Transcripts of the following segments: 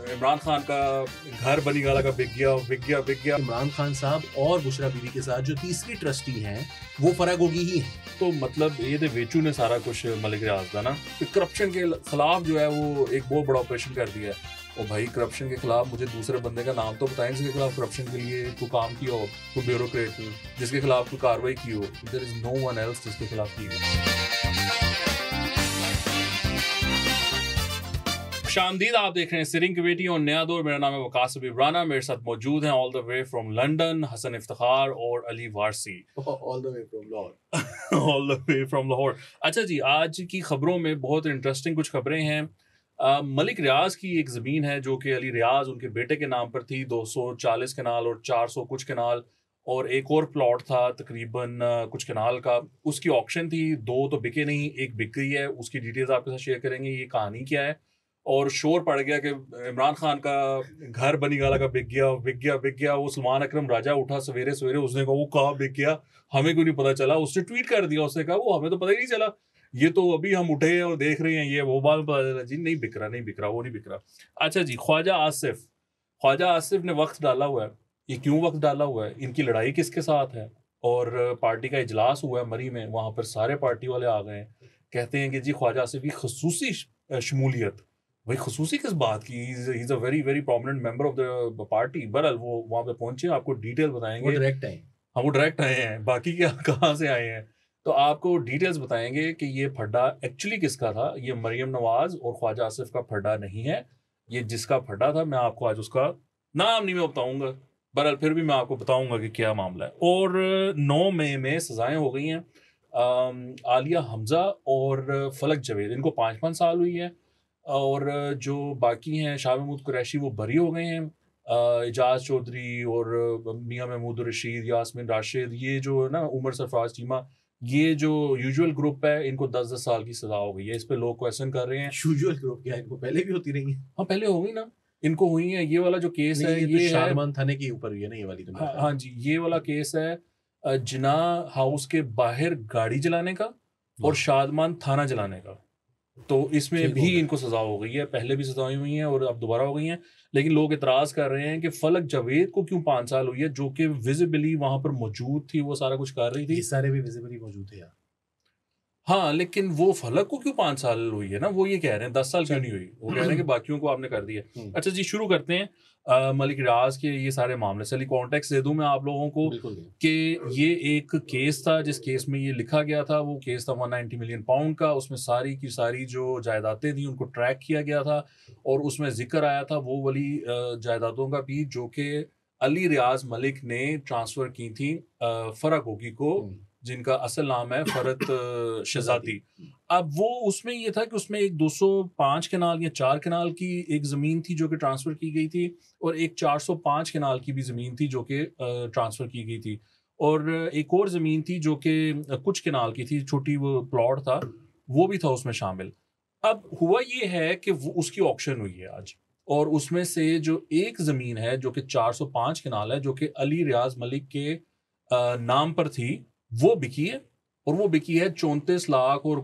इमरान खान का घर बनी गाला का बिक गया। इमरान खान साहब और बुशरा बीवी के साथ जो तीसरी ट्रस्टी हैं वो फराग होगी ही हैं। तो मतलब ये तो वेचू ने सारा कुछ मलिक रियाज का ना करप्शन के खिलाफ जो है वो एक बहुत बड़ा ऑपरेशन कर दिया है। और भाई करप्शन के खिलाफ मुझे दूसरे बंदे का नाम तो बताएं जिसके खिलाफ करप्शन के लिए कोई काम किया हो, कोई ब्यूरोक्रेट जिसके खिलाफ कोई कार्रवाई की हो। There is no one else जिसके खिलाफ की हो। शामदीद, आप देख रहे हैं सिरिंग कमेटी और नया दौर। मेरा नाम है वकास हबीब राना। मेरे साथ मौजूद हैं all the way from London Hassan Iftikhar और Ali Warsi. All the way from Lahore. All the way from Lahore. अच्छा जी, आज की खबरों में बहुत इंटरेस्टिंग कुछ खबरें हैं। मलिक रियाज की एक ज़मीन है जो कि अली रियाज उनके बेटे के नाम पर थी, 240 कनाल और 400 कुछ कनाल, और एक और प्लॉट था तकरीबन कुछ कनाल का। उसकी ऑक्शन थी, दो तो बिके नहीं, एक बिक गई है। उसकी डिटेल्स आपके साथ शेयर करेंगे, ये कहानी क्या है। और शोर पड़ गया कि इमरान खान का घर बनी गाला का बिक गया। वो सलमान अकरम राजा उठा सवेरे सवेरे, उसने कहा वो कहाँ बिक गया, हमें क्यों नहीं पता चला। उसने ट्वीट कर दिया, उसने कहा वो हमें तो पता ही नहीं चला, ये तो अभी हम उठे हैं और देख रहे हैं, ये वो बाद में पता चला जी नहीं बिक रहा, वो नहीं बिक रहा। अच्छा जी, ख्वाजा आसिफ ने वक्त डाला हुआ है। ये क्यों वक्त डाला हुआ है, इनकी लड़ाई किसके साथ है। और पार्टी का इजलास हुआ है मरी में, वहां पर सारे पार्टी वाले आ गए हैं। कहते हैं कि जी ख्वाजा आसिफ की खसूसी शमूलियत। भाई खसूसी किस बात की, he is a very very prominent member of the party. बहरहाल वो वहां पे पहुंचे, आपको डिटेल बताएंगे। वो डायरेक्ट आए। हाँ, वो डायरेक्ट आए हैं, बाकी क्या कहाँ से आए हैं तो आपको डिटेल्स बताएंगे कि ये फड्डा एक्चुअली किसका था। ये मरियम नवाज और ख्वाजा आसिफ का फड्डा नहीं है। ये जिसका फड्डा था, मैं आपको आज उसका नाम नहीं मैं बताऊंगा, बहरहाल फिर भी मैं आपको बताऊंगा कि क्या मामला है। और 9 मई में सजाएं हो गई हैं आलिया हमजा और फलक जवेद, इनको 5-5 साल हुई है। और जो बाकी हैं शाह महमूद कुरैशी वो बरी हो गए हैं। एजाज चौधरी और मियां महमूद रशीद, यास्मीन राशिद, ये जो है ना उमर सरफराज चीमा, ये जो यूजुअल ग्रुप है, इनको 10-10 साल की सजा हो गई है। इस पे लोग क्वेश्चन कर रहे हैं यूजुअल ग्रुप क्या है, इनको पहले भी होती रही है। हाँ पहले हो गई ना, इनको हुई है। ये वाला जो केस है ये तो है शादमान थाने के ऊपर हुई है ना ये वाली तो। हाँ जी, ये वाला केस है जिना हाउस के बाहर गाड़ी जलाने का और शादमान थाना जलाने का। तो इसमें भी इनको सजा हो गई है, पहले भी सजाएं हुई हैं और अब दोबारा हो गई हैं। लेकिन लोग इतराज कर रहे हैं कि फलक जावेद को क्यों 5 साल हुई है, जो कि विजिबली वहां पर मौजूद थी, वो सारा कुछ कर रही थी। ये सारे भी विजिबली मौजूद थे यार। हाँ, लेकिन वो फलक को क्यों 5 साल हुई है ना, वो ये कह रहे हैं 10 साल क्यों नहीं हुई, वो कह रहे हैं कि बाकियों को आपने कर दिया। अच्छा जी, शुरू करते हैं मलिक रियाज के ये सारे मामले से। कॉन्टेक्स्ट दे दूं मैं आप लोगों को कि ये एक केस था, जिस केस में ये लिखा गया था वो केस था 190 मिलियन पाउंड का। उसमें सारी की सारी जो जायदादें थी उनको ट्रैक किया गया था, और उसमें जिक्र आया था वो वाली जायदादों का भी जो कि अली रियाज मलिक ने ट्रांसफर की थी फरक होगी को, जिनका असल नाम है फरत शहजादी। अब वो उसमें ये था कि उसमें एक 205 कनाल या 4 कनाल की एक ज़मीन थी जो कि ट्रांसफ़र की गई थी, और एक 405 कनाल की भी ज़मीन थी जो कि ट्रांसफ़र की गई थी, और एक और ज़मीन थी जो कि कुछ कनाल की थी, छोटी वो प्लॉट था, वो भी था उसमें शामिल। अब हुआ ये है कि वो उसकी ऑक्शन हुई है आज, और उसमें से जो एक ज़मीन है जो कि 405 कनाल है, जो कि अली रियाज मलिक के नाम पर थी, वो बिकी है। और वो बिकी है 34 लाख और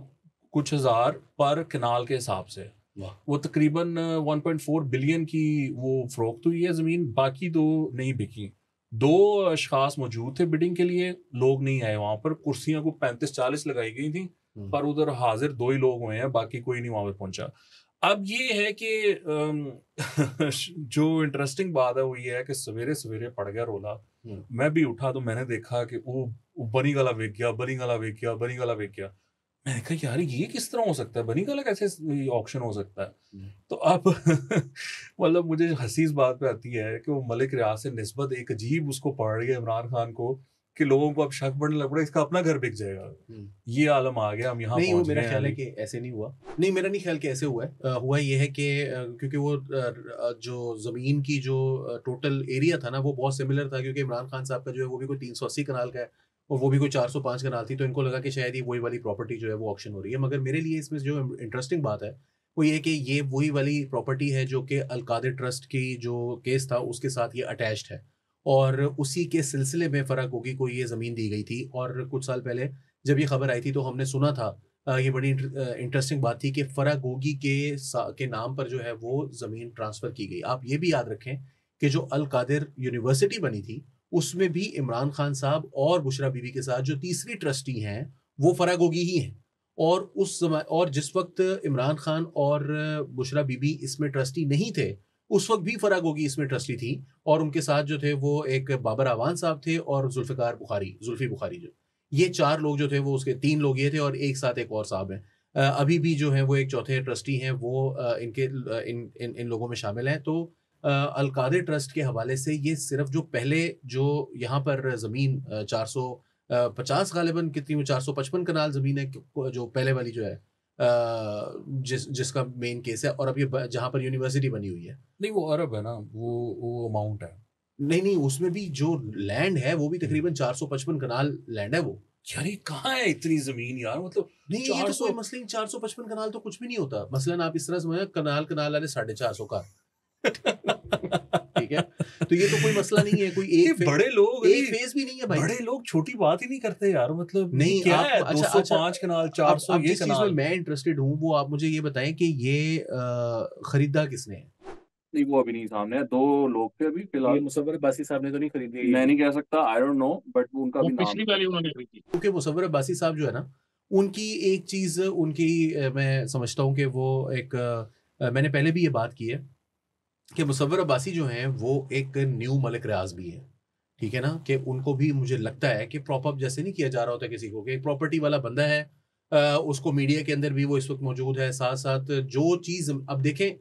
कुछ हज़ार पर कनाल के हिसाब से। वो तकरीबन 1.4 बिलियन की वो फरोख्त हुई है ज़मीन। बाकी दो नहीं बिकी। 2 अशखास मौजूद थे बिडिंग के लिए, लोग नहीं आए वहां पर। कुर्सियां को 35-40 लगाई गई थी, पर उधर हाजिर 2 ही लोग हुए हैं, बाकी कोई नहीं वहां पर पहुंचा। अब ये है कि जो इंटरेस्टिंग बात है वो ये है कि सवेरे सवेरे पड़ गया रोला। मैं भी उठा तो मैंने देखा कि वो बनी गला बिक गया। मैंने कहा यार ये किस तरह हो सकता है, बनी गला कैसे ऑक्शन हो सकता है। तो अब मतलब मुझे हंसी इस बात पे आती है कि वो मलिक रियाज से निस्बत एक अजीब उसको पड़ रही है इमरान खान को, कि लोगों को अब शक बढ़ने लग पड़ा इसका अपना घर बिक जाएगा। ये आलम आ गया, हम यहाँ नहीं, पहुंच गए। मेरा ख्याल है कि ऐसे नहीं हुआ। नहीं, मेरा नहीं ख्याल कि ऐसे हुआ है। हुआ ये है कि क्योंकि वो जो ज़मीन की जो टोटल एरिया था ना वो बहुत सिमिलर था, क्योंकि इमरान खान साहब का जो है वो भी कोई 380 कनाल का है और वो भी कोई 405 कनाल थी। तो इनको लगा कि शायद ये वही वाली प्रॉपर्टी जो है वो ऑक्शन हो रही है। मगर मेरे लिए इसमें जो इंटरेस्टिंग बात है वो ये कि ये वही वाली प्रॉपर्टी है जो कि अलकादिर ट्रस्ट की जो केस था उसके साथ ये अटैच्ड है, और उसी के सिलसिले में फराग होगी को ये ज़मीन दी गई थी। और कुछ साल पहले जब ये खबर आई थी तो हमने सुना था ये बड़ी इंटरेस्टिंग बात थी कि फरागोगी के नाम पर जो है वो ज़मीन ट्रांसफ़र की गई। आप ये भी याद रखें कि जो अल कादिर यूनिवर्सिटी बनी थी, उसमें भी इमरान खान साहब और बुशरा बीबी के साथ जो तीसरी ट्रस्टी हैं, वो फरागोगी ही हैं। और उस समय और जिस वक़्त इमरान खान और बुशरा बीबी इसमें ट्रस्टी नहीं थे, उस वक़्त भी फरागोगी इसमें ट्रस्टी थी और उनके साथ जो थे वो एक बाबर आवान साहब थे और जुल्फ़ी बुखारी जो। ये 4 लोग जो थे वो उसके 3 लोग ये थे और एक साथ एक और साहब हैं। अभी भी जो हैं वो एक चौथे ट्रस्टी हैं वो इनके इन इन इन लोगों में शामिल हैं। तो अल कादिर ट्रस्ट के हवाले से ये सिर्फ़ जो पहले जो यहाँ पर ज़मीन 450 गालिबन कितनी वो 455 कनाल ज़मीन है जो पहले वाली जो है जिसका मेन केस है और अब ये जहाँ पर यूनिवर्सिटी बनी हुई है। नहीं वो अरब है ना, वो अमाउंट है। नहीं, नहीं, उसमें भी जो लैंड है वो भी तकरीबन 455 कनाल लैंड है वो। यार ये कहाँ है इतनी जमीन यार, मतलब नहीं, ये तो 400 कोई मसला नहीं, 455 कनाल तो कुछ भी नहीं होता। मसलन आप इस तरह समझें कनाल वाले 450 का। ठीक है? तो ये तो कोई मसला नहीं है, कोई ये बड़े लोग एक फेज़ भी नहीं है भाई। बड़े लोग छोटी बात ही नहीं करते यार, मतलब नहीं, क्या आप है अच्छा 205 कनाल 400 अब ये जिस चीज़ में कनाल। मैं इंटरेस्टेड हूँ वो आप मुझे ये बताएँ कि ये खरीदा किसने है? नहीं वो अभी नहीं सामने है, 2 लोग थे अभी ये फिलहाल। मुसव्वर अब्बासी साहब ने तो नहीं खरीदी? मैं नहीं कह सकता, आई डोंट नो, बट उनका वो भी नाम पिछली वाली उन्होंने खरीदी। क्योंकि मुसव्वर अब्बासी साहब जो है ना, उनकी एक चीज़ उनकी मैं समझता हूँ कि वो एक मैंने पहले भी ये बात की है कि मुसव्वर अब्बासी जो हैं वो एक न्यू मलिक रियाज़ भी हैं। ठीक है ना? कि उनको भी मुझे लगता है कि प्रॉप अप जैसे नहीं किया जा रहा होता किसी को कि एक प्रॉपर्टी वाला बंदा है, उसको मीडिया के अंदर भी वो इस वक़्त मौजूद है। साथ-साथ जो चीज़ अब देखें,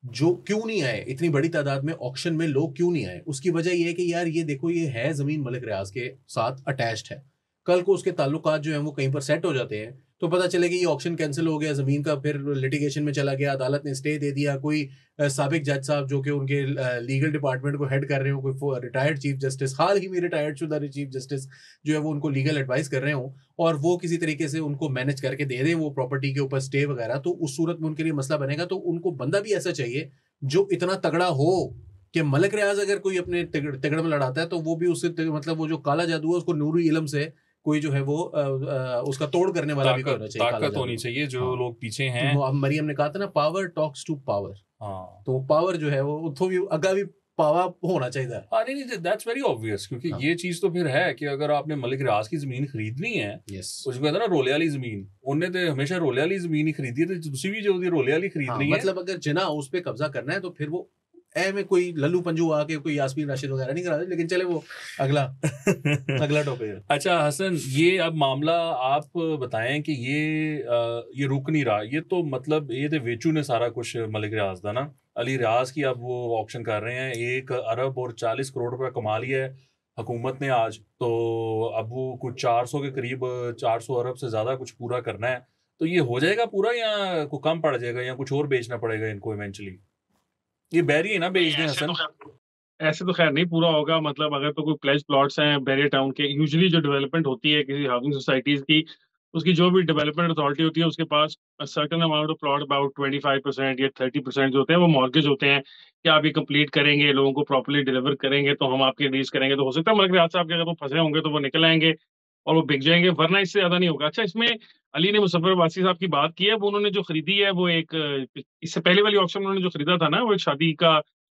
जो क्यों नहीं आए इतनी बड़ी तादाद में ऑक्शन में लोग क्यों नहीं आए? उसकी वजह ये है कि यार ये देखो ये है ज़मीन मलिक रियाज़ के साथ अटैच्ड है। कल को उसके ताल्लुकात जो हैं वो कहीं पर सेट हो जाते हैं, तो पता चले कि ये ऑक्शन कैंसल हो गया, ज़मीन का फिर लिटिगेशन में चला गया, अदालत ने स्टे दे दिया, कोई साबिक जज साहब जो कि उनके लीगल डिपार्टमेंट को हेड कर रहे हो, कोई रिटायर्ड चीफ जस्टिस, हाल ही में रिटायर्ड शुदा चीफ जस्टिस जो है वो उनको लीगल एडवाइस कर रहे हों और वो किसी तरीके से उनको मैनेज करके दे दें वो प्रॉपर्टी के ऊपर स्टे वगैरह, तो उस सूरत में उनके लिए मसला बनेगा। तो उनको बंदा भी ऐसा चाहिए जो इतना तगड़ा हो कि मलिक रियाज अगर कोई अपने तिगड़ में लड़ाता है तो वो भी उससे मतलब वो जो काला जादू है उसको नूरी इल्म से कोई जो है वो उसका तोड़ करने वाला भी होना चाहिए, ताकत होनी चाहिए जो हाँ। लोग पीछे हैं। तो मरियम ने कहा था ना, पावर टॉक्स टू पावर। हाँ तो पावर जो है वो उतो भी अगा भी पावा होना चाहिए। नहीं नहीं, दैट्स वेरी ऑब्वियस, क्योंकि हाँ। ये चीज तो फिर है कि अगर आपने मलिक रियाज की जमीन खरीदनी है, यस, उसको कहते हैं ना रोले वाली जमीन, उन्हें तो हमेशा रोले वाली जमीन ही खरीदी है, तो दूसरी भी जो होती है रोले वाली खरीदनी है। मतलब अगर जिना उस पे कब्जा करना है तो फिर वो में कोई लल्लू पंजू आके कोई यास्मीन राशिद वगैरह नहीं करा दे, लेकिन चले वो अगला टॉपिक है। अच्छा हसन, ये अब मामला आप बताएं कि ये रुक नहीं रहा, ये तो मतलब ये तो वेचू ने सारा कुछ मलिक रियाज था ना, अली रियाज की अब वो ऑक्शन कर रहे हैं, 1 अरब और 40 करोड़ रुपया कमा लिया है हुकूमत ने आज, तो अब वो कुछ 400 के करीब 400 अरब से ज्यादा कुछ पूरा करना है, तो ये हो जाएगा पूरा या कुछ कम पड़ जाएगा या कुछ और बेचना पड़ेगा इनको इवेंचुअली? ये बैरी है ना बेच दें हसन? ऐसे तो खैर नहीं पूरा होगा, मतलब अगर तो कोई प्लेज प्लॉट्स हैं बैरियर टाउन के, यूजुअली जो डेवलपमेंट होती है किसी हाउसिंग सोसाइटीज की, उसकी जो भी डेवलपमेंट अथॉरिटी होती है उसके पास certain amount of plot about 25% या 30% जो होते हैं वो मॉर्गेज होते हैं कि आप ये कंप्लीट करेंगे, लोगों को प्रॉपर्ली डिलीवर करेंगे तो हम आपके रिलीज करेंगे। तो हो सकता है मलिक रियाज साहब के अगर वो फंसे होंगे तो वो निकल आएंगे और वो बिक जाएंगे, वरना इससे ज्यादा नहीं होगा। अच्छा, इसमें अली ने मुसव्वर अब्बासी साहब की बात की है, वो उन्होंने जो खरीदी है वो एक इससे पहले वाली ऑप्शन उन्होंने जो खरीदा था ना, वो एक शादी का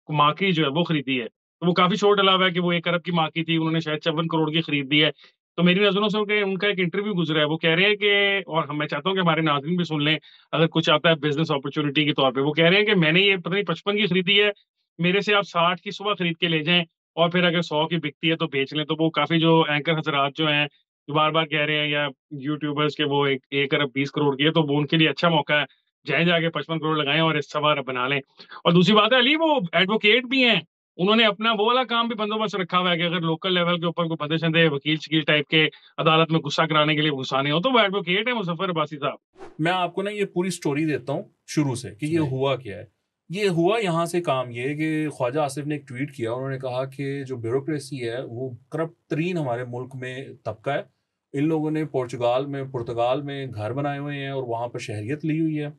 माकड़ी जो है वो खरीदी है, तो वो काफी शॉर्ट अलावा है कि वो 1 अरब की मार्की थी, उन्होंने शायद 54 करोड़ की खरीद दी है। तो मेरी नजरों से उनका एक इंटरव्यू गुजरा है, वो कह रहे हैं कि, और मैं चाहता हूँ कि हमारे नाज़रीन भी सुन लें अगर कुछ आता है बिजनेस अपॉर्चुनिटी के तौर पे, वो कह रहे हैं कि मैंने ये पता नहीं 55 की खरीदी है, मेरे से आप 60 की सुबह खरीद के ले जाएं और फिर अगर 100 की बिकती है तो बेच लें। तो वो काफी जो एंकर हजरात जो हैं जो बार बार कह रहे हैं या यूट्यूबर्स के वो 1 अरब 20 करोड़ की है, तो वो उनके लिए अच्छा मौका है, जाए जाके 55 करोड़ लगाएं और इस सवार बना लें। और दूसरी बात है, अली वो एडवोकेट भी हैं, उन्होंने अपना वो वाला काम भी बंदोबस्त रखा हुआ है कि अगर लोकल लेवल के ऊपर कोई बंदे शंदे वकील शकील टाइप के अदालत में गुस्सा कराने के लिए घुसाने हो तो वो एडवोकेट है मुजफ्फर अब्बासी साहब। मैं आपको ना ये पूरी स्टोरी देता हूँ शुरू से कि ये हुआ क्या है। ये हुआ यहाँ से काम ये है कि ख्वाजा आसिफ ने एक ट्वीट किया, उन्होंने कहा कि जो ब्यूरोक्रेसी है वो करप्ट तरीन हमारे मुल्क में तबका है, इन लोगों ने पुर्तगाल में घर बनाए हुए हैं और वहाँ पर शहरियत ली हुई है,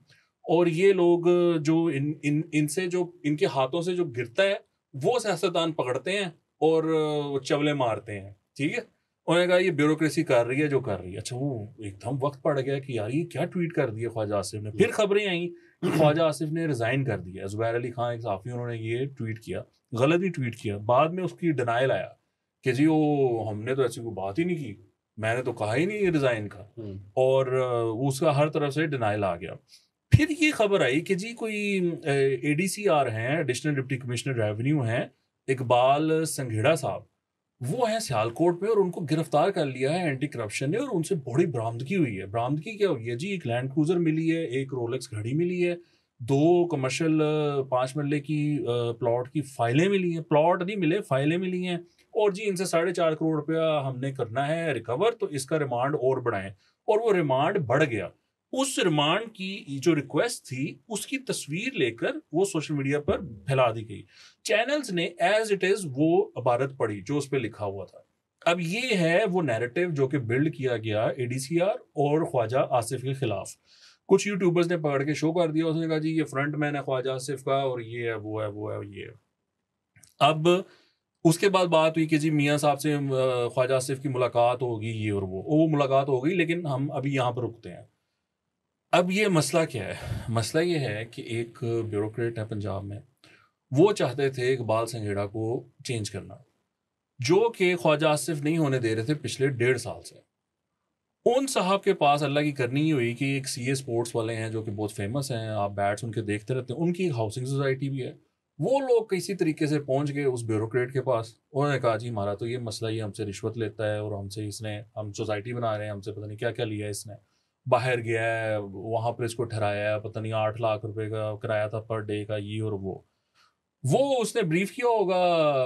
और ये लोग जो इनसे जो इनके हाथों से जो गिरता है वो सियासतदान पकड़ते हैं और चवले मारते हैं, ठीक है। उन्होंने कहा ये ब्यूरोक्रेसी कर रही है जो कर रही है। अच्छा, वो एकदम वक्त पड़ गया कि यार ये क्या ट्वीट कर दिया ख्वाजा आसिफ ने। फिर खबरें आई कि ख्वाजा आसिफ ने रिजाइन कर दिया। जुबैर अली खान एक सहाफ़ी, उन्होंने ये ट्वीट किया, गलत ही ट्वीट किया। बाद में उसकी डिनाइल आया कि जी वो हमने तो ऐसी कोई बात ही नहीं की, मैंने तो कहा ही नहीं रिजाइन का, और उसका हर तरफ से डिनाइल आ गया। फिर ये खबर आई कि जी कोई ADCR हैं, एडिशनल डिप्टी कमिश्नर रेवेन्यू हैं, इकबाल संघेड़ा साहब, वो हैं सियालकोट में और उनको गिरफ्तार कर लिया है एंटी करप्शन ने और उनसे बड़ी बरामदगी हुई है। बरामदगी क्या हुई है जी? एक लैंड क्रूजर मिली है, एक रोलेक्स घड़ी मिली है, 2 कमर्शियल 5 मरले की प्लॉट की फाइलें मिली हैं, प्लॉट नहीं मिले, फाइलें मिली हैं, और जी इनसे 4.5 करोड़ रुपया हमने करना है रिकवर, तो इसका रिमांड और बढ़ाएं। और वो रिमांड बढ़ गया। उस रिमांड की जो रिक्वेस्ट थी उसकी तस्वीर लेकर वो सोशल मीडिया पर फैला दी गई। चैनल्स ने एज इट इज वो इबारत पढ़ी जो उस पर लिखा हुआ था। अब ये है वो नैरेटिव जो कि बिल्ड किया गया ADCR और ख्वाजा आसिफ के खिलाफ। कुछ यूट्यूबर्स ने पकड़ के शो कर दिया, उसने कहा जी ये फ्रंट मैन है ख्वाजा आसिफ का और ये है वो है वो है ये है। अब उसके बाद बात हुई कि जी मियाँ साहब से ख्वाजा आसिफ की मुलाकात होगी, ये और वो मुलाकात हो गई, लेकिन हम अभी यहाँ पर रुकते हैं। अब ये मसला क्या है? मसला ये है कि एक ब्यूरोक्रेट है पंजाब में, वो चाहते थे इकबाल संघेड़ा को चेंज करना, जो कि ख्वाजा आसिफ नहीं होने दे रहे थे पिछले 1.5 साल से। उन साहब के पास अल्लाह की करनी ही हुई कि एक CA स्पोर्ट्स वाले हैं जो कि बहुत फेमस हैं, आप बैट्स उनके देखते रहते हैं, उनकी हाउसिंग सोसाइटी भी है। वो लोग किसी तरीके से पहुंच गए उस ब्यूरोक्रेट के पास, उन्होंने कहा जी हमारा तो ये मसला, ये हमसे रिश्वत लेता है और हमसे इसने, हम सोसाइटी बना रहे हैं, हमसे पता नहीं क्या क्या लिया है इसने, बाहर गया है, वहाँ पर इसको ठहराया है, पता नहीं 8 लाख रुपए का किराया था पर डे का, ये और वो उसने ब्रीफ किया होगा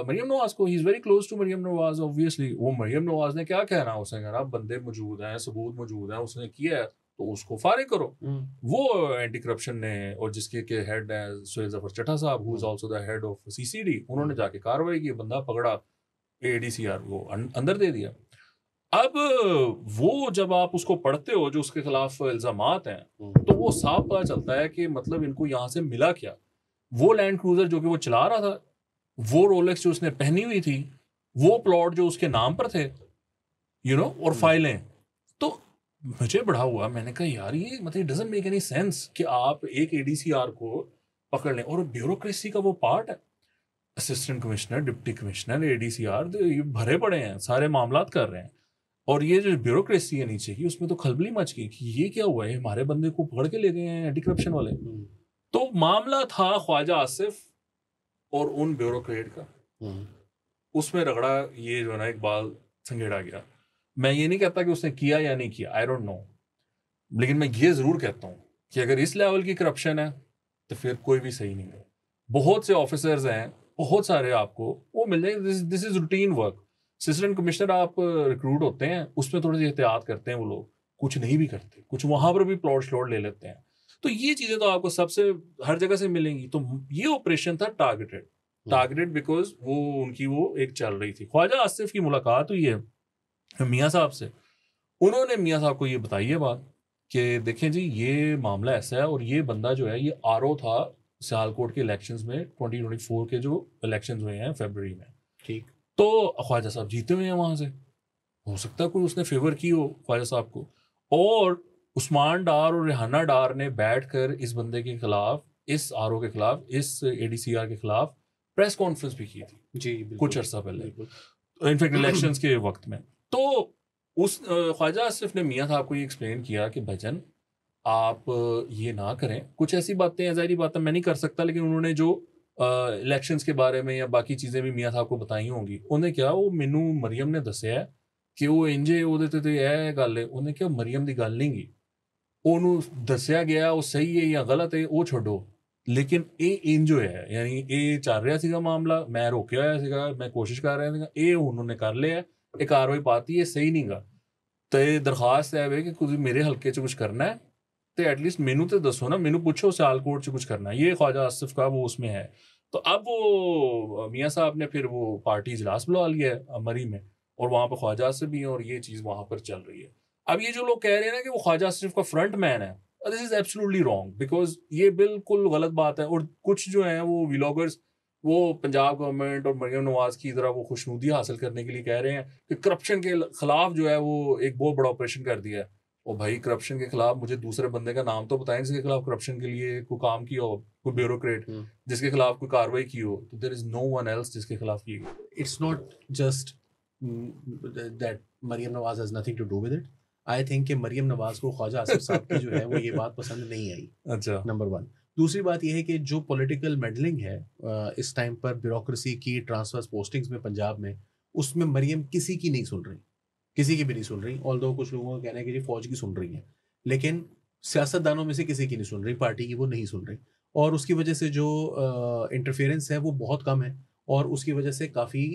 मरियम नवाज को। He is very close to Maryam Nawaz obviously. वो मरियम नवाज ने क्या कहना, उसने कहना बंदे मौजूद हैं, सबूत मौजूद हैं, उसने किया है तो उसको फारिग करो। वो एंटी करप्शन ने, और जिसके के हेड है सुहेल जफर चट्टा साहब, who is also the head of CCD, उन्होंने जाके कार्रवाई की, बंदा पकड़ा, ADCR को अंदर दे दिया। अब वो जब आप उसको पढ़ते हो जो उसके खिलाफ इल्जामात हैं, तो वो साफ पता चलता है कि मतलब इनको यहाँ से मिला क्या। वो लैंड क्रूजर जो कि वो चला रहा था, वो रोलेक्स जो उसने पहनी हुई थी, वो प्लॉट जो उसके नाम पर थे, और फाइलें, तो मुझे बड़ा हुआ। मैंने कहा यार ये मतलब डजंट मेक एनी सेंस कि आप एक ADCR को पकड़ लें, और ब्यूरोक्रेसी का वो पार्ट है, assistant commissioner, deputy commissioner, ADCR ये भरे पड़े हैं, सारे मामलात कर रहे हैं, और ये जो ब्यूरोक्रेसी है नीचे की, उसमें तो खलबली मच गई कि ये क्या हुआ है, हमारे बंदे को पकड़ के ले गए हैं एंटी करप्शन वाले। तो मामला था ख्वाजा आसिफ और उन ब्यूरोक्रेट का, उसमें रगड़ा ये जो है ना इकबाल संघेड़ा गया। मैं ये नहीं कहता कि उसने किया या नहीं किया, आई डोंट नो, लेकिन मैं ये जरूर कहता हूँ कि अगर इस लेवल की करप्शन है तो फिर कोई भी सही नहीं है। बहुत से ऑफिसर्स हैं, बहुत सारे आपको वो मिल जाएंगे, this is routine work. Assistant commissioner आप रिक्रूट होते हैं, उसमें थोड़ी सी एहतियात करते हैं वो लोग, कुछ नहीं भी करते, कुछ वहां पर भी प्लॉट श्लॉट ले लेते हैं। तो ये चीजें तो आपको सबसे हर जगह से मिलेंगी। तो ये ऑपरेशन था टारगेटेड बिकॉज वो उनकी वो एक चल रही थी। ख्वाजा आसिफ की मुलाकात हुई है मियाँ साहब से, उन्होंने मियाँ साहब को ये बताई है बात कि देखें जी ये मामला ऐसा है, और ये बंदा जो है ये RO था सियालकोट के इलेक्शंस में, 2024 के जो इलेक्शंस हुए हैं फरवरी में, ठीक। तो ख्वाजा साहब जीते हुए हैं वहां से, हो सकता है कोई उसने फेवर की हो ख्वाजा साहब को, और उस्मान डार और रेहाना डार ने बैठकर इस बंदे के खिलाफ, इस RO के खिलाफ, इस ADCR के खिलाफ प्रेस कॉन्फ्रेंस भी की थी जी, कुछ अर्सा पहले, इनफैक्ट इलेक्शंस के वक्त में। तो उस ख्वाजा आसिफ ने मियाँ साहब को ये एक्सप्लेन किया कि भजन आप ये ना करें, कुछ ऐसी बातें, ज़ाहिरी बातें मैं नहीं कर सकता, लेकिन उन्होंने जो इलेक्शंस के बारे में या बाकी चीज़ें भी मियाँ साहब को बताई होंगी, उन्हें क्या, वो मैनू मरियम ने दसिया है कि वो इंजे ਉਹਦੇ ਤੇ ਇਹ ਗੱਲ ਹੈ, ਉਹਨੇ ਕਿਹਾ ਮਰੀਮ ਦੀ ਗੱਲ ਨਹੀਂ ਗੀ, ਉਹਨੂੰ ਦੱਸਿਆ ਗਿਆ ਉਹ ਸਹੀ ਹੈ ਜਾਂ ਗਲਤ ਹੈ ਉਹ ਛੱਡੋ, ਲੇਕਿਨ ਇਹ ਇੰਜ ਹੋਇਆ, ਯਾਨੀ ਇਹ ਚੱਲ ਰਿਹਾ ਸੀਗਾ ਮਾਮਲਾ, ਮੈਂ ਰੋਕਿਆ ਹੋਇਆ ਸੀਗਾ, ਮੈਂ ਕੋਸ਼ਿਸ਼ ਕਰ ਰਿਹਾ ਸੀਗਾ, ਇਹ ਉਹਨੇ ਕਰ ਲਿਆ, ਇਹ ਕਾਰਵਾਈ ਪਾਤੀ, ਇਹ ਸਹੀ ਨਹੀਂਗਾ, ਤੇ ਦਰਖਾਸਤ ਹੈ ਵੇ ਕਿ ਤੁਸੀਂ ਮੇਰੇ ਹਲਕੇ 'ਚ ਕੁਝ ਕਰਨਾ है तो एटलीस्ट मेनू तो दसो ना, मेनू पूछो सियालकोट से कुछ करना है। ये ख्वाजा आसिफ का वो उसमें है। तो अब वो मियाँ साहब ने फिर वो पार्टी इजलास बुला लिया है मरी में, और वहाँ पर ख्वाजा आसिफ भी हैं, और ये चीज़ वहाँ पर चल रही है। अब ये जो लोग कह रहे हैं ना कि वो ख्वाजा आसिफ का फ्रंट मैन है, this is absolutely wrong, because ये बिल्कुल गलत बात है। और कुछ जो है वो व्लॉगर्स वो पंजाब गवर्नमेंट और मरियम नवाज की तरह वो खुशनुदी हासिल करने के लिए कह रहे हैं कि करप्शन के खिलाफ जो है वो एक बहुत बड़ा ऑपरेशन कर दिया है। और भाई करप्शन के खिलाफ मुझे दूसरे बंदे का नाम तो बताएं जिसके खिलाफ करप्शन के लिए कोई काम किया हो, कोई ब्यूरोक्रेट जिसके खिलाफ कोई कार्रवाई की हो। तो there is no one else जिसके खिलाफ की गई। It's not just that Maryam Nawaz has nothing to do with it. I think कि मरियम नवाज को ख्वाजा आसिफ साहब की जो है वो ये बात पसंद नहीं आई, अच्छा, नंबर 1। दूसरी बात ये है कि जो पॉलिटिकल मेडलिंग है इस टाइम पर ब्यूरोक्रेसी की ट्रांसफर्स पोस्टिंग्स में पंजाब में, उसमें मरियम किसी की नहीं सुन रही, किसी की भी नहीं सुन रही। ऑल्दो कुछ लोगों का कहना है कि जी फौज की सुन रही है, लेकिन सियासतदानों में से किसी की नहीं सुन रही, पार्टी की वो नहीं सुन रही। और उसकी वजह से जो इंटरफेरेंस है वो बहुत कम है, और उसकी वजह से काफ़ी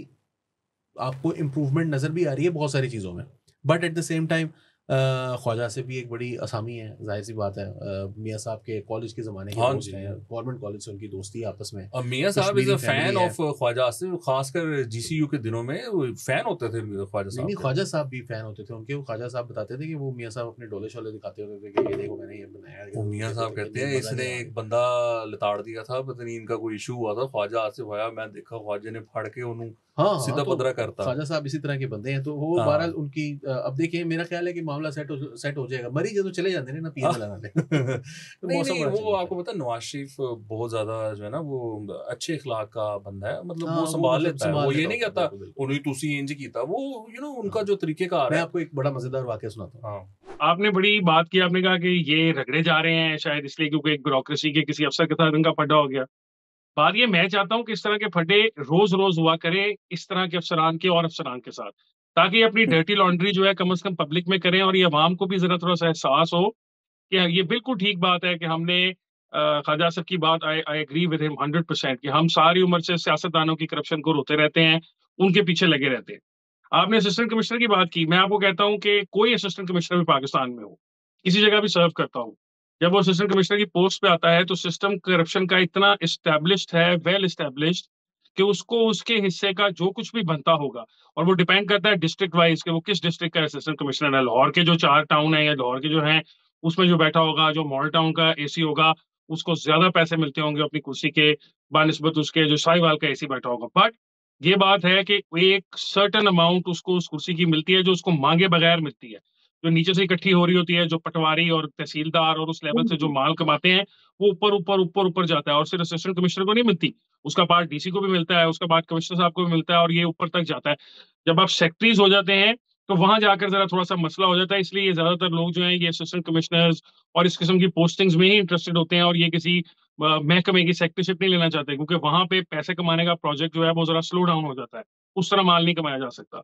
आपको इम्प्रूवमेंट नज़र भी आ रही है बहुत सारी चीज़ों में। But at the same time Khawaja Asif भी एक बड़ी असामी है, जाहिर सी बात है। मियाँ साहब के कॉलेज के ज़माने के हाँ दोस्त जी। हैं, गवर्नमेंट कॉलेज से उनकी दोस्ती है आपस में। अब मियाँ साहब is a Kashmiri fan family है। ऑफ ख्वाजा आसिफ, खासकर जीसीयू के दिनों में वो फैन होते थे ख्वाजा नहीं साहब नहीं, के। ख्वाजा साहब भी फैन होते थे उनके। वो ख्वाजा साहब बताते थे कि वो मियाँ साहब अपने डोले शोले दिखाते होते थे कि ये देखो मैंने ये बनाया है। वो मियाँ साहब कहते हैं इसने एक बंदा लताड़ दिया था, पता नहीं इनका कोई इशू हुआ था, ख्वाजा आसिफ आया, मैं देखा ख्वाजा ने फाड़ के उन्होंने हाँ सीधा हाँ, तो पदरा करता। ख्वाजा साहब इसी तरह के बंदे हैं। तो वो हाँ। बहरहाल उनकी अब देखिए, मेरा ख्याल है कि मामला सेट हो जाएगा। मरी जो तो चले जाते हैं ना पीएम लाना पे। तो नहीं मौसम नहीं, बड़ा वो चेंज आपको पता है नवाज शरीफ बहुत ज्यादा जो है ना वो अच्छे इखलाक का बंदा है, मतलब हाँ, वो वो संभाल मतलब लेता है, संभाल वो ये लेता नहीं होता है, कहता बिल्कुल, बिल्कुल। उन्हें तुसी इंज कीता, वो उनका हाँ। जो तरीकेकार मैं है। आपको एक बड़ा मजेदार वाकया सुनाता हूँ। हाँ आपने बड़ी बात की, आपने कहा कि ये रगड़े जा रहे हैं शायद इसलिए क्योंकि एक ब्यूरोक्रेसी के किसी अफसर के साथ इनका फड्डा हो गया। बात ये, मैं चाहता हूं कि इस तरह के फड्डे रोज रोज हुआ करे इस तरह के अफसरान के और अफसरान के साथ, ताकि अपनी डर्टी लॉन्ड्री जो है कम से कम पब्लिक में करें और ये अवाम को भी जरा थोड़ा सा एहसास हो कि ये बिल्कुल ठीक बात है कि हमने ख्वाजा आसिफ की बात, आई आई एग्री विद हिम 100% कि हम सारी उम्र से सियासतदानों की करप्शन को रोते रहते हैं, उनके पीछे लगे रहते हैं। आपने असिस्टेंट कमिश्नर की बात की, मैं आपको कहता हूं कि कोई असिस्टेंट कमिश्नर भी पाकिस्तान में हो, किसी जगह भी सर्व करता हूं, जब वो असिस्टेंट कमिश्नर की पोस्ट पे आता है तो सिस्टम करप्शन का इतना इस्टेब्लिश्ड है, वेल इस्टेब्लिश्ड, कि उसको उसके हिस्से का जो कुछ भी बनता होगा, और वो डिपेंड करता है डिस्ट्रिक्ट वाइज कि वो किस डिस्ट्रिक्ट का असिस्टेंट कमिश्नर है। लाहौर के जो 4 टाउन है या लाहौर के जो हैं उसमें जो बैठा होगा, जो मॉडल टाउन का एसी होगा, उसको ज्यादा पैसे मिलते होंगे अपनी कुर्सी के बानिस्बत उसके जो साहिवाल का एसी बैठा होगा। बट ये बात है कि एक सर्टन अमाउंट उसको उस कुर्सी की मिलती है जो उसको मांगे बगैर मिलती है, जो नीचे से इकट्ठी हो रही होती है, जो पटवारी और तहसीलदार और उस लेवल से जो माल कमाते हैं, वो ऊपर ऊपर ऊपर ऊपर जाता है। और सिर्फ असिस्टेंट कमिश्नर को नहीं मिलती, उसका पार्ट डीसी को भी मिलता है, उसका पार्ट कमिश्नर साहब को भी मिलता है, और ये ऊपर तक जाता है। जब आप सेक्रेटरीज हो जाते हैं तो वहां जाकर जरा थोड़ा सा मसला हो जाता है। इसलिए ये ज्यादातर लोग जो हैं ये असिस्टेंट कमिश्नर्स और इस किस्म की पोस्टिंग्स में ही इंटरेस्टेड होते हैं, और ये किसी महकमे की सेक्रेटरीशिप नहीं लेना चाहते, क्योंकि वहां पे पैसे कमाने का प्रोजेक्ट जो है वो जरा स्लो डाउन हो जाता है, उस तरह माल नहीं कमाया जा सकता।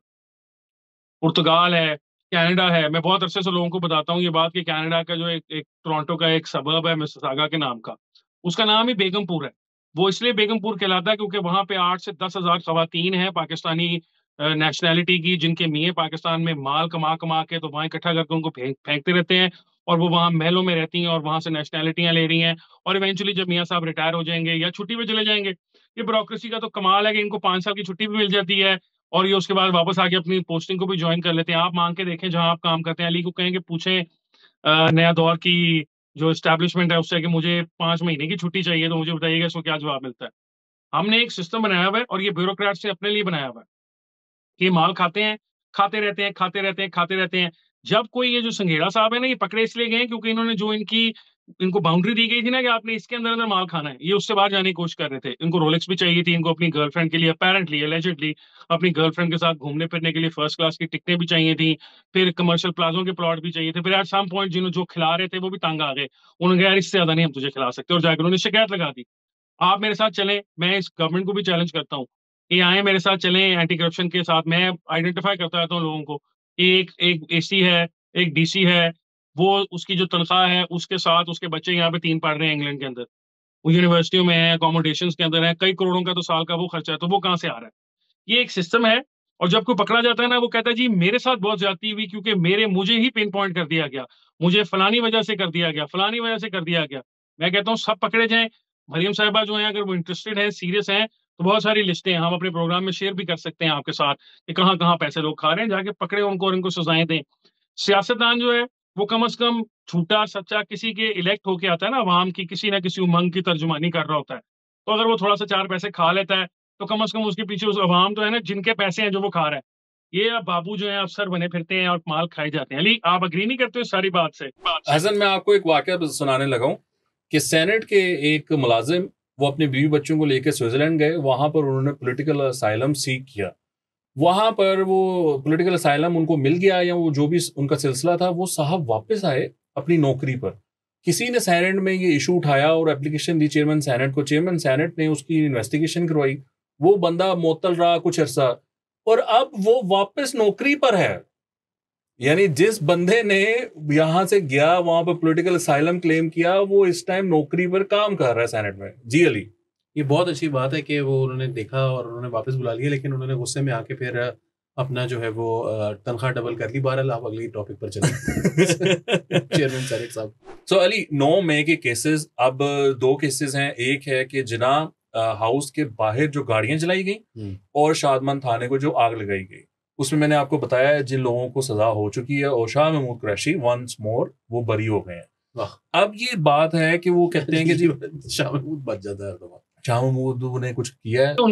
पुर्तगाल है, कनाडा है, मैं बहुत अरसे से लोगों को बताता हूँ ये बात कि कनाडा का जो एक टोरंटो का एक सबर्ब है मिसिसागा के नाम का, उसका नाम ही बेगमपुर है। वो इसलिए बेगमपुर कहलाता है क्योंकि वहां पे 8 से 10 हजार खवातीन हैं पाकिस्तानी नेशनैलिटी की, जिनके मियाँ पाकिस्तान में माल कमा कमा के तो वहां इकट्ठा करके उनको फेंकते रहते हैं, और वो वहां महलों में रहती हैं और वहां से नेशनैलिटियां ले रही हैं। और इवेंचुअली जब मियाँ साहब रिटायर हो जाएंगे या छुट्टी पे चले जाएंगे, ये ब्यूरोक्रेसी का तो कमाल है कि इनको 5 साल की छुट्टी भी मिल जाती है, और ये उसके बाद वापस आके अपनी पोस्टिंग को भी ज्वाइन कर लेते हैं। आप मांग के देखें जहां आप काम करते हैं, अली को कहेंगे पूछें नया दौर की जो एस्टैब्लिशमेंट है उससे कि मुझे 5 महीने की छुट्टी चाहिए, तो मुझे बताइएगा इसको क्या जवाब मिलता है। हमने एक सिस्टम बनाया हुआ है, और ये ब्यूरोक्रेट्स ने अपने लिए बनाया हुआ है, कि माल खाते हैं, खाते रहते हैं, खाते रहते हैं, खाते रहते हैं। जब कोई ये जो संघेड़ा साहब है ना, ये पकड़े इसलिए गए हैं क्योंकि इन्होंने जो इनको बाउंड्री दी गई थी ना कि आपने इसके अंदर अंदर माल खाना है, ये उससे बाहर जाने की कोशिश कर रहे थे। इनको रोलेक्स भी चाहिए थी, इनको अपनी गर्लफ्रेंड के लिए अपेरेंटली एलिजिडली अपनी गर्लफ्रेंड के साथ घूमने फिरने के लिए फर्स्ट क्लास की टिकटें भी चाहिए थी, फिर कमर्शियल प्लाजों के प्लॉट भी चाहिए थे। फिर एट सम पॉइंट जिन्होंने जो खिला रहे थे वो भी तंग आ गए, उन्होंने कहा यार इससे ज्यादा नहीं हम तुझे खिला सकते, और जाकर उन्होंने शिकायत लगा दी। आप मेरे साथ चलें, मैं इस गवर्नमेंट को भी चैलेंज करता हूँ कि आए मेरे साथ चलें एंटी करप्शन के साथ। मैं आइडेंटिफाई करता रहता हूँ लोगों को कि एक एक एसी है, एक डीसी है, वो उसकी जो तनख्वाह है उसके साथ उसके बच्चे यहाँ पे 3 पढ़ रहे हैं इंग्लैंड के अंदर, वो यूनिवर्सिटियों में है, अकोमोडेशन के अंदर है, कई करोड़ों का तो साल का वो खर्चा है, तो वो कहाँ से आ रहा है? ये एक सिस्टम है। और जब कोई पकड़ा जाता है ना, वो कहता है जी मेरे साथ बहुत ज्यादती हुई क्योंकि मुझे ही पिन पॉइंट कर दिया गया, मुझे फलानी वजह से कर दिया गया, फलानी वजह से कर दिया गया। मैं कहता हूँ सब पकड़े जाएं। मरियम साहिबा जो है अगर वो इंटरेस्टेड है, सीरियस हैं, तो बहुत सारी लिस्टें हैं, हम अपने प्रोग्राम में शेयर भी कर सकते हैं आपके साथ कि कहाँ कहाँ पैसे लोग खा रहे हैं, जाके पकड़े उनको और इनको सजाएं दें। सियासतदान जो है वो कम से कम झूठा सच्चा किसी के इलेक्ट होके आता है ना, आवाम की किसी ना किसी उमंग की तर्जुमानी कर रहा होता है, तो अगर वो थोड़ा सा 4 पैसे खा लेता है तो कम से कम उसके पीछे उस अवाम तो है ना जिनके पैसे हैं जो वो खा रहा है। ये अब बाबू जो है अफसर बने फिरते हैं और माल खाए जाते हैं। अली, आप अग्री नहीं करते हो इस सारी बात से? हसन, मैं आपको एक वाकया सुनाने लगा हूँ कि सेनेट के एक मुलाजिम वो अपने बीवी बच्चों को लेकर स्विट्जरलैंड गए, वहां पर उन्होंने पॉलिटिकल असाइलम सीक किया। वहां पर वो पॉलिटिकल असाइलम उनको मिल गया या वो जो भी उनका सिलसिला था, वो साहब वापस आए अपनी नौकरी पर। किसी ने सेनेट में ये इशू उठाया और एप्लीकेशन दी चेयरमैन सेनेट को। चेयरमैन सेनेट ने उसकी इन्वेस्टिगेशन करवाई। वो बंदा मुअत्तल रहा कुछ अरसा और अब वो वापस नौकरी पर है। यानी जिस बंदे ने यहां से गया वहां पर पॉलिटिकल असाइलम क्लेम किया, वो इस टाइम नौकरी पर काम कर रहा है सेनेट में। जी अली, ये बहुत अच्छी बात है कि वो उन्होंने देखा और उन्होंने वापस बुला लिया, लेकिन उन्होंने गुस्से में आके फिर अपना जो है वो तनख्वाह डबल कर ली। बहरहाल आप अगली टॉपिक पर चलें। चेयरमैन सेनेट साहब। सो अली, 9 मई के केसेस, अब 2 केसेस हैं। एक है कि जिन्ना हाउस के बाहर जो गाड़ियां जलाई गई और शादमान थाने को जो आग लगाई गई, उसमें मैंने आपको बताया है जिन लोगों को सजा हो चुकी है और शाह महमूद कुरैशी वंस मोर वो बरी हो गए हैं। अब ये बात है कि वो कहते हैं कि जी शाह महमूद बच जाता है। शाह महमूद ने कुछ किया है, तो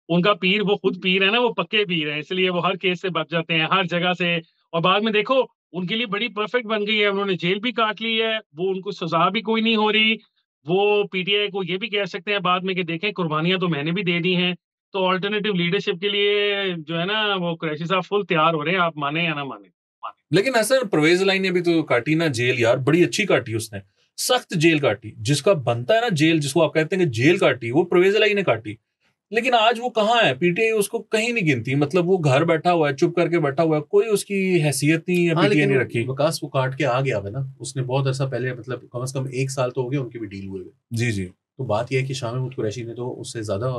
उनका पीर, वो खुद पीर है ना, वो पक्के पीर है, इसलिए वो हर केस से बच जाते हैं हर जगह से। और बाद में देखो उनके लिए बड़ी परफेक्ट बन गई है, उन्होंने जेल भी काट ली है, वो उनको सजा भी कोई नहीं हो रही। वो पीटीआई को ये भी कह सकते हैं बाद में कि देखें कुर्बानियां तो मैंने भी दे दी हैं। तो ऑल्टरनेटिव लीडरशिप के लिए जो है ना वो कुरैशी साहब फुल तैयार हो रहे हैं, आप माने या ना माने। लेकिन ऐसा परवेज लाई ने भी तो काटी ना जेल यार, बड़ी अच्छी काटी उसने, सख्त जेल काटी। जिसका बनता है ना जेल, जिसको आप कहते हैं कि जेल काटी, वो परवेज लाई ने काटी। लेकिन आज वो कहाँ है? पीटीआई उसको कहीं नहीं गिनती। मतलब वो घर बैठा हुआ है, चुप करके बैठा हुआ है, कोई उसकी हैसियत नहीं है, पीटीआई नहीं रखी। विकास वो काट के आ गया है ना, उसने बहुत अर्सा पहले, मतलब कम से कम 1 साल तो हो गया उनके भी डील हुए। जी जी। तो बात यह है कि शाह महमूद कुरैशी ने तो उससे ज्यादा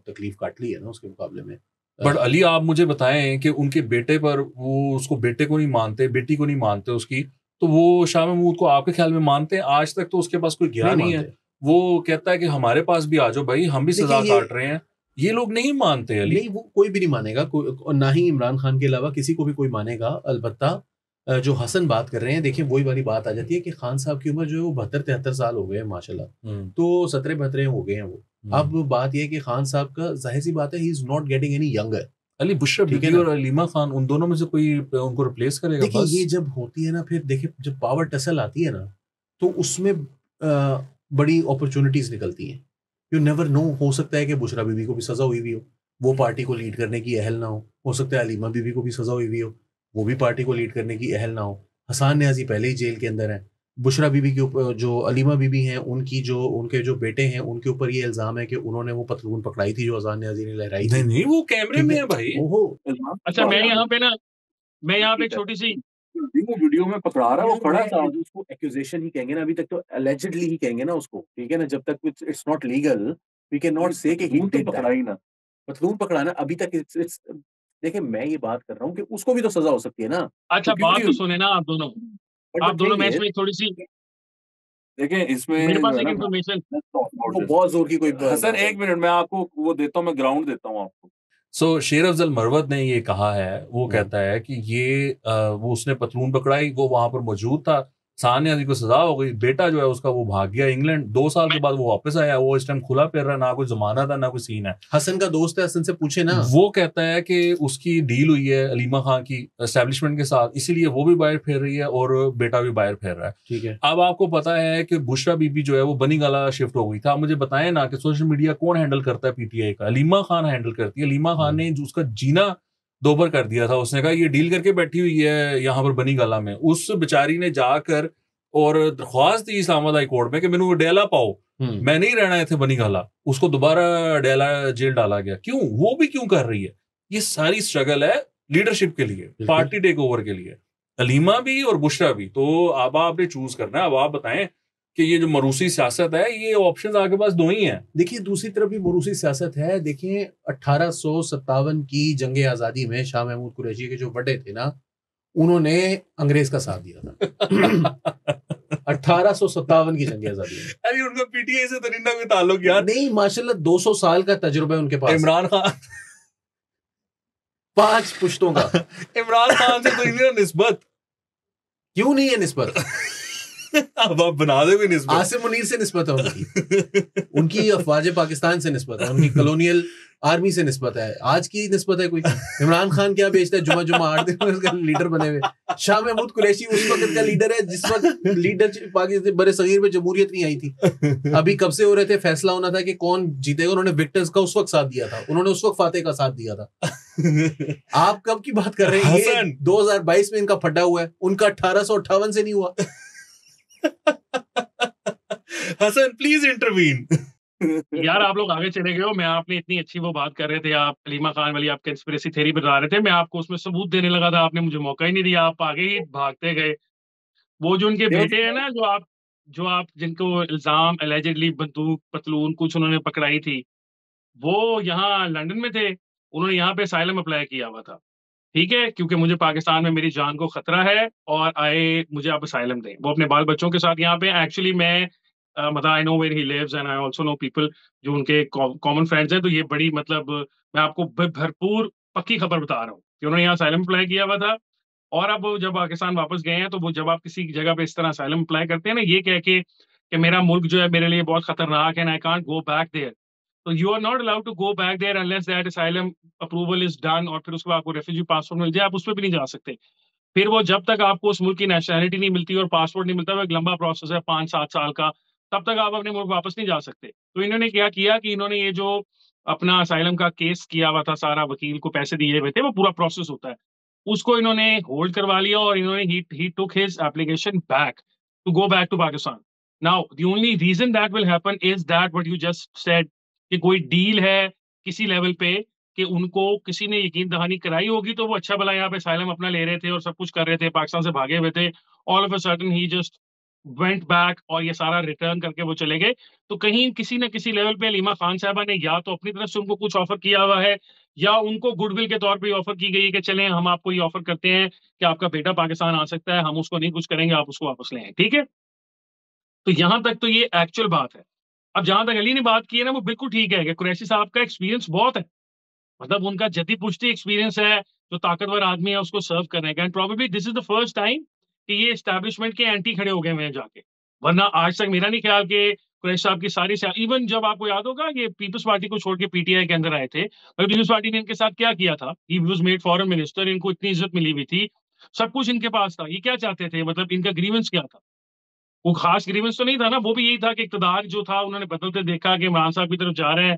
तकलीफ काट ली है ना उसके मुकाबले में। बट अली, आप मुझे बताएं कि उनके बेटे पर, वो उसको बेटे को नहीं मानते, बेटी को नहीं मानते उसकी, तो वो शाह महमूद को आपके ख्याल में मानते हैं? आज तक तो उसके पास कोई ज्ञान नहीं है। वो कहता है कि हमारे पास भी आ जाओ भाई, हम भी सजा काट रहे हैं। ये लोग नहीं मानते अली। नहीं, वो कोई भी नहीं मानेगा, ना ही इमरान खान के अलावा किसी को भी कोई मानेगा। अलबत्ता जो हसन बात कर रहे हैं, देखिए वही वाली बात आ जाती है कि खान साहब की उम्र जो है वो 72-73 साल हो गए हैं माशाल्लाह। तो 17-72 हो गए हैं वो। अब बात यह है कि खान साहब का जाहिर सी बात है, he is not getting any younger. Ali, Bushra Bibi और अलीमा खान, उन दोनों में से कोई उनको रिप्लेस करेगा? देखिए ये जब होती है ना, फिर देखिए जब पावर टसल आती है ना, तो उसमें बड़ी अपॉर्चुनिटीज निकलती हैं। यू नेवर नो, हो सकता है कि बुशरा बीबी को भी सजा हुई भी हो, वो पार्टी को लीड करने की अहल ना हो सकता है अलीमा बीबी को भी सजा हुई भी हो, वो भी पार्टी को लीड करने की अहल ना हो। हसन न्याजी पहले ही जेल के अंदर है। बुशरा बीबी के ऊपर, जो अलीमा बीबी हैं, उनके जो बेटे हैं, उनके ऊपर ये इल्जाम है कि उन्होंने वो पतलून पकड़ाई थी जो हसन न्याजी ने लहराई थी। नहीं, वो कैमरे में है भाई। ओहो, अच्छा, मैं यहाँ पे एक छोटी सी वो वीडियो में पकड़ा रहा है, वो खड़ा था। उसको एक्यूजेशन ही कहेंगे ना, अभी तक तो अलेजिडली ही कहेंगे ना उसको, ठीक है ना। जब तक it's not legal, we can not say कि ही डिड पकड़ा ही ना, पतलून पकड़ाना अभी तक इट्स देखिए, मैं ये बात कर रहा हूँ कि उसको भी तो सजा हो सकती है ना। अच्छा, बात तो सुने ना आप दोनों मैं इसमें थोड़ी सी, देखें इसमें मेरे पास एक इन्फॉर्मेशन, बहुत जोर की कोई हसन, 1 मिनट मैं आपको वो देता हूँ, मैं ग्राउंड देता हूँ आपको। सो शेर अफजल मरवत ने ये कहा है, वो कहता है कि ये वो उसने पतलून पकड़ाई, वो वहां पर मौजूद था, सानिया जी को सजा हो गई, बेटा जो है उसका वो भाग गया इंग्लैंड, 2 साल के बाद वो वापस आया, वो इस टाइम खुला फिर रहा, ना कोई जमाना था ना कोई सीन है। हसन का दोस्त है, हसन से पूछे ना। वो कहता है कि उसकी डील हुई है अलीमा खान की एस्टेब्लिशमेंट के साथ, इसीलिए वो भी बाहर फिर रही है और बेटा भी बाहर फिर रहा है। ठीक है। अब आपको पता है कि बुशरा बीबी जो है वो बनी गाला शिफ्ट हो गई था। आप मुझे बताएं ना कि सोशल मीडिया कौन हैंडल करता है पीटीआई का? अलीमा खान हैंडल करती है। अलीमा खान ने उसका जीना दोबर कर दिया था। उसने कहा ये डील करके बैठी हुई है यहाँ पर बनी गाला में। उस बेचारी ने जाकर और दरख्वास्त दी इस्लामाबाद हाई कोर्ट में कि मैंने डेला पाओ, मैं नहीं रहना है थे बनी गाला। उसको दोबारा डेला जेल डाला गया। क्यों? वो भी क्यों कर रही है? ये सारी स्ट्रगल है लीडरशिप के लिए, पार्टी टेक ओवर के लिए, अलीमा भी और बुशरा भी। तो अब आपने चूज करना है। अब आप बताएं कि ये जो मरूसी सियासत है, ये ऑप्शंस आपके पास 2 ही हैं। देखिए दूसरी तरफ भी मरूसी सियासत है। देखिए 1857 की जंगे आजादी में शाह महमूद कुरैशी के जो बड़े थे ना, उन्होंने अंग्रेज का साथ दिया था। 1857 की जंगे आजादी में। अरे उनका पीटीआई से तो नहीं कोई ताल्लुक यार। नहीं, माशाल्लाह 200 साल का तजुर्बा है उनके पास। इमरान खान 5 पुश्तों का। इमरान खान से तो इनकी निस्बत क्यों नहीं है निस्बत? अब आप बना दे कोई निस्बत। आसिम मुनीर से निस्बत है उनकी अफवाज पाकिस्तान से निस्बत है, उनकी कॉलोनियल आर्मी से निस्बत है। आज की निस्बत है कोई? इमरान खान क्या बेचता है, जुमा जुमा 8 दिन में उसका लीडर बने हुए। शाह महमूद कुरैशी उस वक्त का लीडर है जिस वक्त लीडर पाकिस्तान बड़े सगीर में जमहूरियत नहीं आई थी। अभी कब से हो रहे थे, फैसला होना था कि कौन जीतेगा, उन्होंने विक्टर्स का उस वक्त साथ दिया था, उन्होंने उस वक्त फातेह का साथ दिया था। आप कब की बात कर रहे हैं? ये 2022 में इनका फटा हुआ है, उनका 1858 से नहीं हुआ। Hasan please intervene. यार आप लोग आगे चले गए हो। मैं आपने इतनी अच्छी वो बात कर रहे थे, आप हलीमा खान वाली आप कंस्पिरेसी थ्योरी बता रहे थे, मैं आपको उसमें सबूत देने लगा था, आपने मुझे मौका ही नहीं दिया, आप आगे ही भागते गए। वो जो उनके बेटे हैं ना, जो आप जिनको इल्जाम एलिजिडली बंदूक पतलून कुछ उन्होंने पकड़ाई थी, वो यहाँ लंदन में थे, उन्होंने यहाँ पे असाइलम अप्लाई किया हुआ था, ठीक है, क्योंकि मुझे पाकिस्तान में मेरी जान को खतरा है और मुझे आप असाइलम दें। वो अपने बाल बच्चों के साथ यहाँ पे एक्चुअली मैं मतलब I know where he lives and I also know people जो उनके कॉमन फ्रेंड्स हैं, तो ये बड़ी मतलब मैं आपको भरपूर पक्की खबर बता रहा हूँ कि उन्होंने यहाँ असाइलम अप्लाई किया हुआ था। और अब वो जब पाकिस्तान वापस गए हैं, तो वो जब आप किसी जगह पे इस तरह असाइलम अप्लाई करते हैं ना, ये कह के कि मेरा मुल्क जो है मेरे लिए बहुत खतरनाक है and I can't go back there, तो you are not allowed to go back there unless that asylum approval is done, और फिर उसके बाद आपको रेफ्यूजी पासपोर्ट मिल जाए, आप उस पर भी नहीं जा सकते। फिर वो जब तक आपको उस मुल्क की नेशनैलिटी नहीं मिलती और पासपोर्ट नहीं मिलता, वो एक लंबा प्रोसेस है 5-7 साल का, तब तक आप अपने मुल्क वापस नहीं जा सकते। तो इन्होंने क्या किया कि इन्होंने ये जो अपना असाइलम का केस किया हुआ था, सारा वकील को पैसे दिए हुए थे, वो पूरा प्रोसेस होता है, उसको इन्होंने होल्ड करवा लिया और इन्होंने he took his application back to go back to Pakistan. Now the only reason that will happen is that what you just said, कि कोई डील है किसी लेवल पे कि उनको किसी ने यकीन दहानी कराई होगी, तो वो अच्छा भला यहाँ पे असाइलम अपना ले रहे थे और सब कुछ कर रहे थे, पाकिस्तान से भागे हुए थे, all of a sudden he just went back और ये सारा रिटर्न करके वो चले गए। तो कहीं किसी न किसी लेवल पे हलीमा खान साहबा ने या तो अपनी तरफ से उनको कुछ ऑफर किया हुआ है, या उनको गुडविल के तौर पे ऑफर की गई है कि चलें हम आपको ये ऑफर करते हैं कि आपका बेटा पाकिस्तान आ सकता है, हम उसको नहीं कुछ करेंगे, आप उसको वापस लें, ठीक है। तो यहां तक तो ये एक्चुअल बात है। अब जहां तक अली ने बात की है ना, वो बिल्कुल ठीक है कि कुरैशी साहब का एक्सपीरियंस बहुत है, मतलब उनका जद्दी पुश्ती एक्सपीरियंस है, जो ताकतवर आदमी है उसको सर्व करने का, and probably this is the first time कि ये एस्टैब्लिशमेंट के एंटी खड़े हो गए हैं जाके, वरना आज तक मेरा नहीं ख्याल कि कुरैशी साहब की सारी इवन जब आपको याद होगा ये पीपल्स पार्टी को छोड़ के पीटीआई के अंदर आए थे, और पीपल्स पार्टी ने इनके साथ क्या किया था, he was made foreign minister, इनको इतनी इज्जत मिली हुई थी, सब कुछ इनके पास था, ये क्या चाहते थे, मतलब इनका ग्रीवेंस क्या था? वो खास ग्रीवेंस तो नहीं था ना, वो भी यही था कि इक्तदार जो था उन्होंने बदलते देखा कि इमरान साहब की तरफ जा रहे हैं,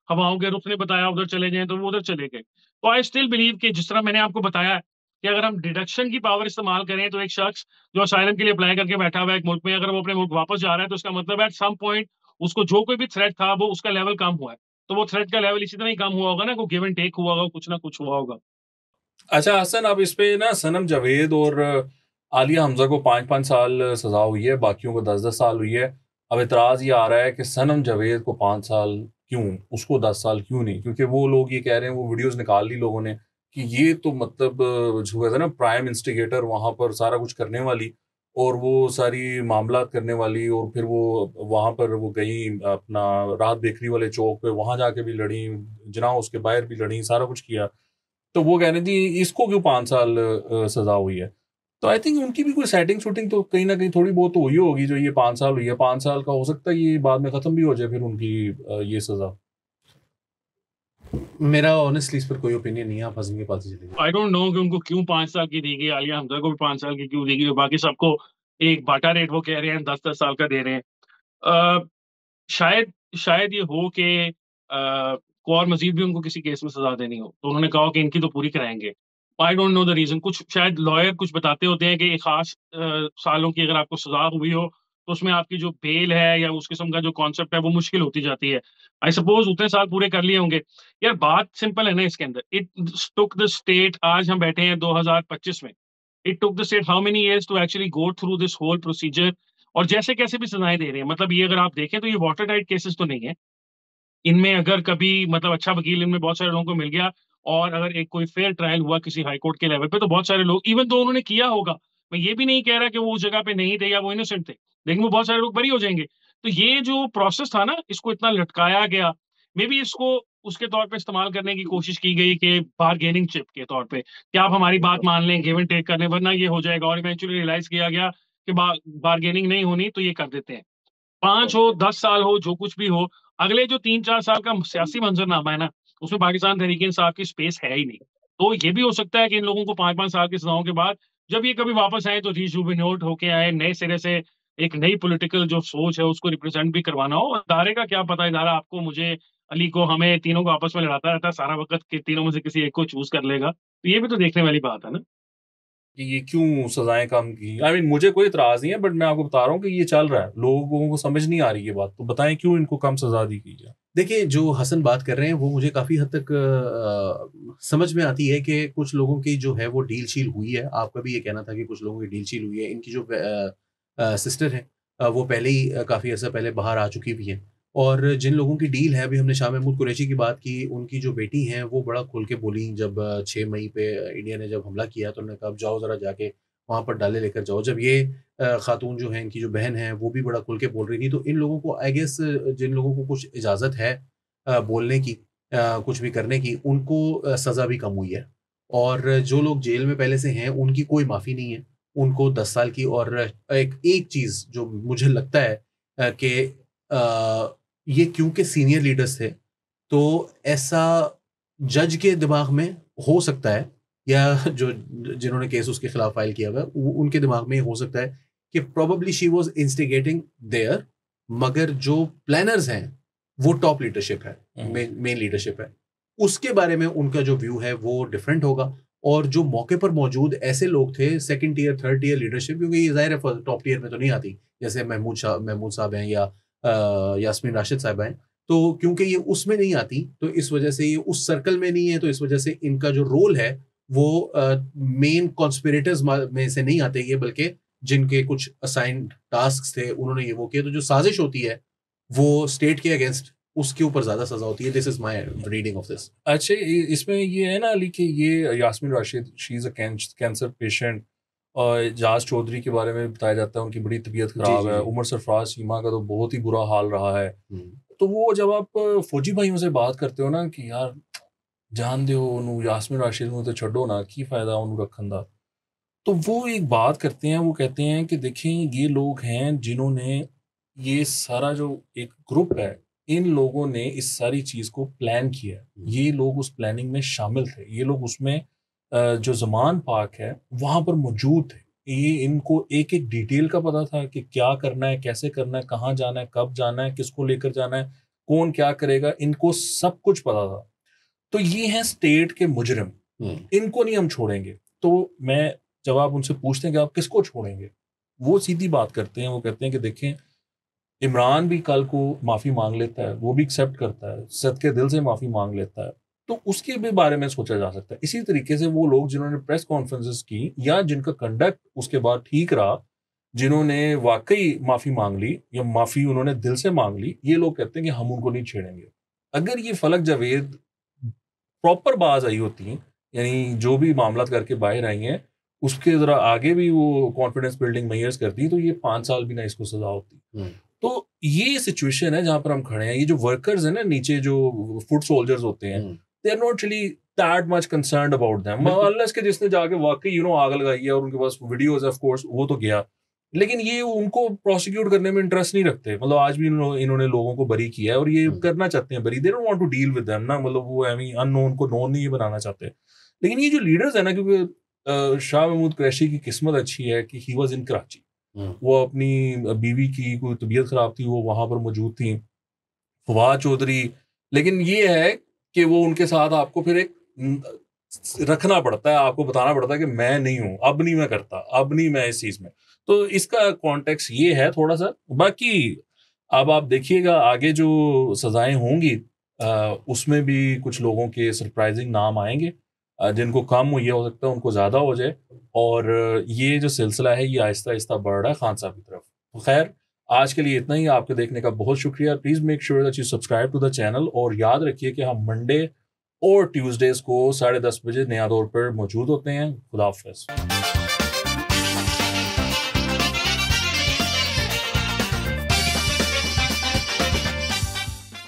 हवाओं के रुख ने बताया उधर चले जाएं, तो वो उधर चले गए। तो आई स्टिल बिलीव कि जिस तरह मैंने आपको बताया कि अगर हम डिडक्शन की पावर इस्तेमाल करें, तो एक शख्स जो असाइलम के लिए अप्लाई करके बैठा हुआ है एक मुल्क में, अगर वो अपने मुल्क वापस जा रहा है, तो उसका मतलब एट सम पॉइंट उसको जो कोई भी थ्रेट था वो उसका लेवल कम हुआ है, तो वो थ्रेट का लेवल इसी तरह ही कम हुआ होगा ना, कोई गिव एंड टेक हुआ होगा, कुछ ना कुछ हुआ होगा। अच्छा हसन, अब इस पे ना सनम जावेद और आलिया हमजा को 5-5 साल सजा हुई है, बाकियों को 10-10 साल हुई है। अब इतराज ये आ रहा है कि सनम जावेद को 5 साल क्यों, उसको 10 साल क्यों नहीं? क्योंकि वो लोग ये कह रहे हैं, वो वीडियोस निकाल ली लोगों ने कि ये तो मतलब जो है ना प्राइम इंस्टिगेटर वहां पर सारा कुछ करने वाली, और वो सारी मामला करने वाली, और फिर वो वहां पर वो गई अपना राहत बेकरी वाले चौक पे, वहां जाके भी लड़ी, जना हाउस के बाहर भी लड़ी, सारा कुछ किया। तो वो कह रही थी इसको क्यों 5 साल सजा हुई है? तो आई थिंक उनकी भी कोई सेटिंग शूटिंग तो कहीं ना कहीं थोड़ी बहुत तो हुई होगी, जो ये 5 साल हुई है, 5 साल का हो सकता है ये बाद में खत्म भी हो जाए फिर उनकी ये सजा। मेरा ऑनेस्टली इस पर कोई ओपिनियन नहीं है, आप हसन के पास ही चलेंगे। आई डोंट नो कि उनको क्यों 5 साल की दी गई, आलिया हमजा को भी 5 साल की क्यों दी गई, बाकी सबको एक बाटा रेट वो कह रहे हैं 10-10 साल का दे रहे हैं। अ, शायद शायद ये हो कि को और मजीद भी उनको किसी केस में सजा देनी हो, तो उन्होंने कहा कि इनकी तो पूरी कराएंगे। I don't know the reason, कुछ शायद लॉयर कुछ बताते होते हैं कि एक खास सालों की अगर आपको सजा हुई हो, तो उसमें आपकी जो बेल है या उस किस्म का जो कॉन्सेप्ट है वो मुश्किल होती जाती है। आई सपोज उतने साल पूरे कर लिए होंगे। यार बात सिंपल है ना इसके अंदर, इट टुक द स्टेट, आज हम बैठे हैं 2025 में, it took the state how many years to actually go through this whole procedure, और जैसे कैसे भी सजाएं दे रहे हैं, मतलब ये अगर आप देखें तो ये वाटर टाइट केसेस तो नहीं है। इनमें अगर कभी मतलब अच्छा वकील इनमें बहुत सारे लोगों को मिल गया, और अगर एक कोई फेयर ट्रायल हुआ किसी हाई कोर्ट के लेवल पे, तो बहुत सारे लोग, इवन तो उन्होंने किया होगा, मैं ये भी नहीं कह रहा कि वो उस जगह पे नहीं थे या वो इनोसेंट थे, लेकिन वो बहुत सारे लोग बरी हो जाएंगे। तो ये जो प्रोसेस था ना, इसको इतना लटकाया गया, मे बी इसको उसके तौर पे इस्तेमाल करने की कोशिश की गई कि बारगेनिंग चिप के तौर पे, कि आप हमारी बात मान लें, गिव एंड टेक करने, वरना ये हो जाएगा, और इवेंचुअली रियलाइज किया गया कि बार्गेनिंग नहीं होनी तो ये कर देते हैं। 5 हो 10 साल हो जो कुछ भी हो, अगले जो 3-4 साल का सियासी मंजरनामा है ना, उसमें पाकिस्तान तहरीक-ए-इंसाफ की स्पेस है ही नहीं। तो ये भी हो सकता है कि इन लोगों को 5-5 साल की सजाओं के बाद जब ये कभी वापस आए तो रिजुविनेट होके आए, नए सिरे से एक नई पॉलिटिकल जो सोच है उसको रिप्रेजेंट भी करवाना हो। इदारे का क्या पता, इदारा आपको, मुझे, अली को, हमें तीनों को आपस में लड़ाता रहता है सारा वक़्त कि तीनों में से किसी एक को चूज़ कर लेगा। तो ये भी तो देखने वाली बात है ना। कि ये क्यों सजाएं कम की। आई मीन मुझे कोई इतराज नहीं है, बट मैं आपको बता रहा हूँ कि ये चल रहा है, लोगों को समझ नहीं आ रही ये बात। तो बताएं क्यों इनको कम सजा दी गई है। देखिए, जो हसन बात कर रहे हैं वो मुझे काफ़ी हद तक समझ में आती है कि कुछ लोगों की जो है वो डील शील हुई है। आपका भी ये कहना था कि कुछ लोगों की डील शील हुई है। इनकी जो सिस्टर है वो पहले ही काफ़ी अर्सा पहले बाहर आ चुकी भी हैं। और जिन लोगों की डील है, अभी हमने शाह महमूद कुरैशी की बात की, उनकी जो बेटी हैं वो बड़ा खुल के बोली जब 6 मई पे इंडिया ने जब हमला किया तो उन्होंने कहा, "अब जाओ ज़रा जाके वहाँ पर डाले लेकर जाओ।" जब ये खातून जो है, इनकी जो बहन है, वो भी बड़ा खुल के बोल रही थी। तो इन लोगों को आई गेस, जिन लोगों को कुछ इजाज़त है बोलने की, कुछ भी करने की, उनको सज़ा भी कम हुई है। और जो लोग जेल में पहले से हैं, उनकी कोई माफ़ी नहीं है। उनको 10 साल की, और एक चीज़ जो मुझे लगता है कि ये क्योंकि सीनियर लीडर्स थे, तो ऐसा जज के दिमाग में हो सकता है, या जो जिन्होंने केस उसके खिलाफ फाइल किया हुआ है, उनके दिमाग में हो सकता है कि probably she was instigating there, मगर जो प्लानर्स हैं वो टॉप लीडरशिप है, मेन लीडरशिप है। उसके बारे में उनका जो व्यू है वो डिफरेंट होगा। और जो मौके पर मौजूद ऐसे लोग थे, second tier, third tier leadership, क्योंकि ये ज़ाहिर है टॉप टियर में तो नहीं आती, जैसे महमूद साहब हैं, या यास्मीन राशिद साहिबा हैं। तो क्योंकि ये उसमें नहीं आती, तो इस वजह से ये उस सर्कल में नहीं है, तो इस वजह से इनका जो रोल है वो मेन कॉन्स्पिरेटर्स में से नहीं आते ये, बल्कि जिनके कुछ असाइन्ड टास्क थे उन्होंने ये वो किया। तो जो साजिश होती है वो स्टेट के अगेंस्ट, उसके ऊपर ज्यादा सजा होती है। This is my reading of this. अच्छा, इसमें ये है ना अली कि ये Yasmin Rashid, she is a cancer patient, और जाज चौधरी के बारे में बताया जाता है उनकी बड़ी तबीयत खराब है। उमर सरफराज सीमा का तो बहुत ही बुरा हाल रहा है। तो वो जब आप फौजी भाइयों से बात करते हो ना कि यार जान दो उन्होंने यास्मीन राशिद ਨੂੰ तो ਛੱਡੋ ना, की फ़ायदा उन्होंने रखन दा। तो वो एक बात करते हैं, वो कहते हैं कि देखें ये लोग हैं जिन्होंने ये सारा जो एक ग्रुप है, इन लोगों ने इस सारी चीज़ को प्लान किया है। ये लोग उस प्लानिंग में शामिल थे। ये लोग उसमें जो ज़मान पार्क है वहाँ पर मौजूद थे। ये इनको एक-एक डिटेल का पता था कि क्या करना है, कैसे करना है, कहाँ जाना है, कब जाना है, किसको लेकर जाना है, कौन क्या करेगा, इनको सब कुछ पता था। तो ये हैं स्टेट के मुजरिम, इनको नहीं हम छोड़ेंगे। तो मैं जब आप उनसे पूछते हैं कि आप किसको छोड़ेंगे, वो सीधी बात करते हैं, वो कहते हैं कि देखें इमरान भी कल को माफ़ी माँग लेता है, वो भी एक्सेप्ट करता है, सदके दिल से माफ़ी माँग लेता है, तो उसके भी बारे में सोचा जा सकता है। इसी तरीके से वो लोग जिन्होंने प्रेस कॉन्फ्रेंसेस की या जिनका कंडक्ट उसके बाद ठीक रहा, जिन्होंने वाक़ई माफ़ी माँग ली या माफ़ी उन्होंने दिल से माँग ली, ये लोग कहते हैं कि हम उनको नहीं छेड़ेंगे। अगर ये फलक जावेद प्रॉपर बाज आई होती, यानी जो भी मामला करके बाहर आई हैं, उसके ज़रा आगे भी वो कॉन्फिडेंस बिल्डिंग मेजर्स करती, तो ये 5 साल भी ना इसको सज़ा होती। तो ये सिचुएशन है जहाँ पर हम खड़े हैं। ये जो वर्कर्स हैं ना नीचे, जो फुट सोल्जर्स होते हैं, they are not really that much concerned about them, unless कि जिसने जाके वाकई आग लगाई है और उनके पास वीडियोस है, ऑफ कोर्स वो तो गया। लेकिन ये उनको प्रोसिक्यूट करने में इंटरेस्ट नहीं रखते। मतलब आज भी इन्होंने लोगों को बरी किया है और ये करना चाहते हैं बरी। They don't want to deal with them ना, मतलब वो अननोन को नोन नहीं बनाना चाहते। लेकिन ये जो लीडर्स है ना, क्योंकि शाह महमूद कुरैशी की किस्मत अच्छी है कि ही वाज इन कराची। वो अपनी बीवी की कोई तबीयत खराब थी, वो वहां पर मौजूद थी, फवाद चौधरी। लेकिन ये है कि वो उनके साथ आपको फिर एक रखना पड़ता है, आपको बताना पड़ता है कि मैं नहीं हूं, अब नहीं मैं करता, अब नहीं मैं इस चीज में। तो इसका कॉन्टेक्स्ट ये है थोड़ा सा। बाकी अब आप देखिएगा आगे जो सजाएं होंगी, उसमें भी कुछ लोगों के सरप्राइजिंग नाम आएंगे। जिनको कम हुई है हो सकता है उनको ज़्यादा हो जाए। और ये जो सिलसिला है ये आहिस्ता आहिस्ता बढ़ रहा है खान साहब की तरफ। तो खैर आज के लिए इतना ही। आपके देखने का बहुत शुक्रिया। Please make sure that you subscribe to the channel, और याद रखिए कि हम मंडे और ट्यूसडेज को 10:30 बजे नया दौर पर मौजूद होते हैं। खुदा हाफिज़।